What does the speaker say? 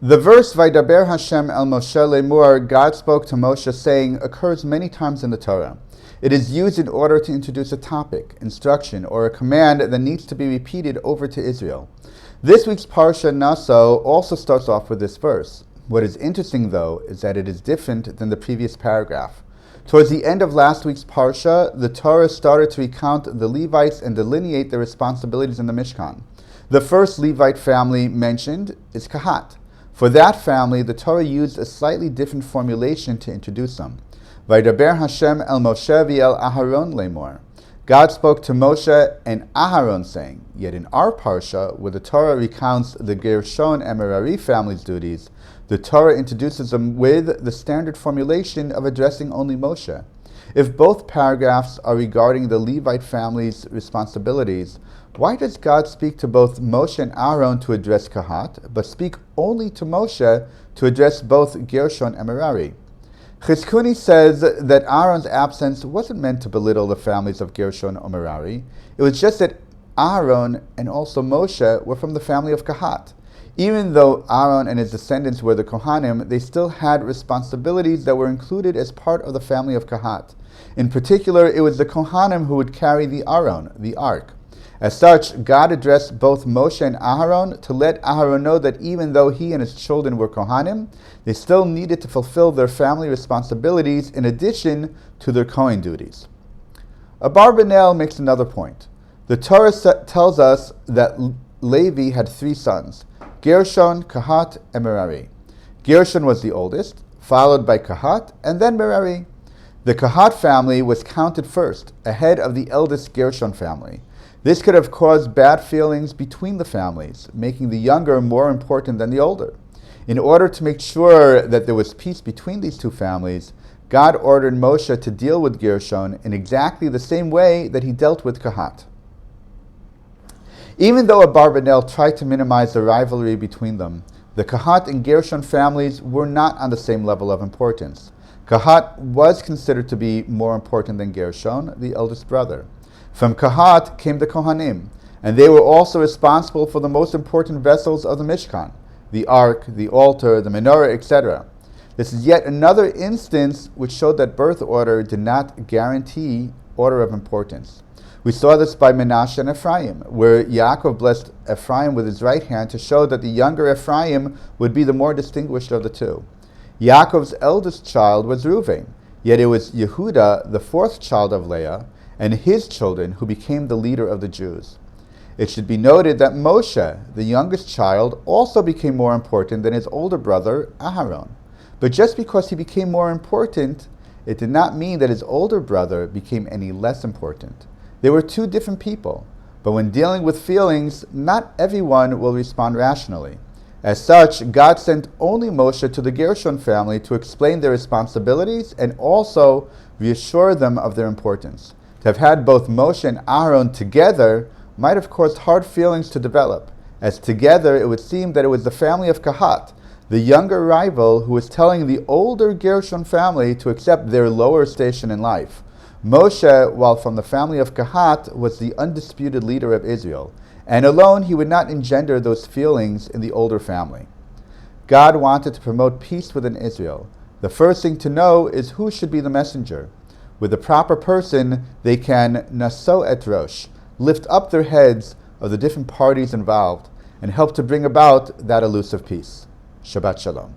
The verse Vaydaber Hashem el Moshe lemur, God spoke to Moshe saying, occurs many times in the Torah. It is used in order to introduce a topic, instruction, or a command that needs to be repeated over to Israel. This week's Parsha Naso also starts off with this verse. What is interesting, though, is that it is different than the previous paragraph. Towards the end of last week's Parsha, the Torah started to recount the Levites and delineate their responsibilities in the Mishkan. The first Levite family mentioned is Kahat. For that family, the Torah used a slightly different formulation to introduce them. Vaydaber Hashem el Moshe v'el Aharon lemor. God spoke to Moshe and Aharon saying, yet in our Parsha, where the Torah recounts the Gershon and Merari family's duties, the Torah introduces them with the standard formulation of addressing only Moshe. If both paragraphs are regarding the Levite family's responsibilities, why does God speak to both Moshe and Aaron to address Kahat, but speak only to Moshe to address both Gershon and Merari? Chizkuni says that Aaron's absence wasn't meant to belittle the families of Gershon or Merari. It was just that Aaron and also Moshe were from the family of Kahat. Even though Aaron and his descendants were the Kohanim, they still had responsibilities that were included as part of the family of Kahat. In particular, it was the Kohanim who would carry the Aron, the ark. As such, God addressed both Moshe and Aharon to let Aharon know that even though he and his children were Kohanim, they still needed to fulfill their family responsibilities in addition to their Kohen duties. Abarbanel makes another point. The Torah tells us that Levi had three sons, Gershon, Kahat, and Merari. Gershon was the oldest, followed by Kahat, and then Merari. The Kahat family was counted first, ahead of the eldest Gershon family. This could have caused bad feelings between the families, making the younger more important than the older. In order to make sure that there was peace between these two families, God ordered Moshe to deal with Gershon in exactly the same way that he dealt with Kahat. Even though Abarbanel tried to minimize the rivalry between them, the Kahat and Gershon families were not on the same level of importance. Kahat was considered to be more important than Gershon, the eldest brother. From Kahat came the Kohanim, and they were also responsible for the most important vessels of the Mishkan, the ark, the altar, the menorah, etc. This is yet another instance which showed that birth order did not guarantee order of importance. We saw this by Menashe and Ephraim, where Yaakov blessed Ephraim with his right hand to show that the younger Ephraim would be the more distinguished of the two. Yaakov's eldest child was Reuven, yet it was Yehuda, the fourth child of Leah, and his children who became the leader of the Jews. It should be noted that Moshe, the youngest child, also became more important than his older brother, Aharon. But just because he became more important, it did not mean that his older brother became any less important. They were two different people, but when dealing with feelings, not everyone will respond rationally. As such, God sent only Moshe to the Gershon family to explain their responsibilities and also reassure them of their importance. To have had both Moshe and Aaron together might have caused hard feelings to develop, as together it would seem that it was the family of Kahat, the younger rival, who was telling the older Gershon family to accept their lower station in life. Moshe, while from the family of Kahat, was the undisputed leader of Israel, and alone he would not engender those feelings in the older family. God wanted to promote peace within Israel. The first thing to know is who should be the messenger. With the proper person, they can Naso et Rosh, lift up their heads of the different parties involved, and help to bring about that elusive peace. Shabbat Shalom.